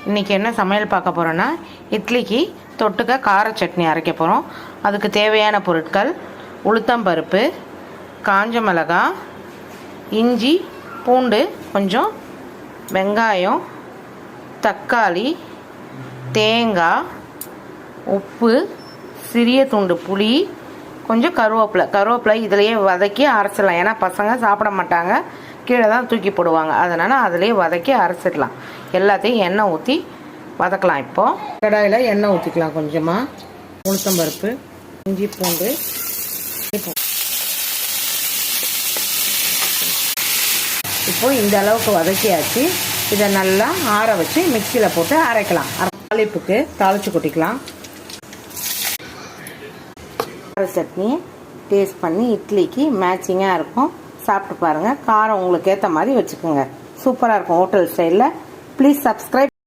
இன்றைக்கி என்ன சமையல் பார்க்க போகிறோன்னா, இட்லிக்கு தொட்டுக்க கார சட்னி அரைக்க போகிறோம். அதுக்கு தேவையான பொருட்கள்: உளுத்தம்பருப்பு, காஞ்ச மிளகாய், இஞ்சி பூண்டு கொஞ்சம், வெங்காயம், தக்காளி, தேங்காய், உப்பு, சிறிய துண்டு புளி, கொஞ்சம் கருவேப்பிலை இதிலையே வதக்கி அரைச்சிடலாம். ஏன்னா பசங்க சாப்பிட மாட்டாங்க, கீழே தான் தூக்கி போடுவாங்க. அதனால் அதிலே வதக்கி அரைச்சிடலாம். எல்லாத்தையும் எண்ணெய் ஊற்றி வதக்கலாம். இப்போது கடாயில் எண்ணெய் ஊற்றிக்கலாம். கொஞ்சமாக உளுத்தம்பருப்பு, இஞ்சி பூண்டு, இப்போ இந்த அளவுக்கு வதக்கியாச்சு. இதை நல்லா ஆற வச்சு மிக்சியில் போட்டு அரைக்கலாம். தாளிப்புக்கு தாளித்து கொட்டிக்கலாம். கார சட்னி டேஸ்ட் பண்ணி இட்லிக்கு மேட்சிங்காக இருக்கும். சாப்பிட்டு பாருங்கள். காரம் உங்களுக்கு ஏற்ற மாதிரி வச்சுக்கோங்க. சூப்பராக இருக்கும் ஹோட்டல் ஸ்டைலில். Please subscribe.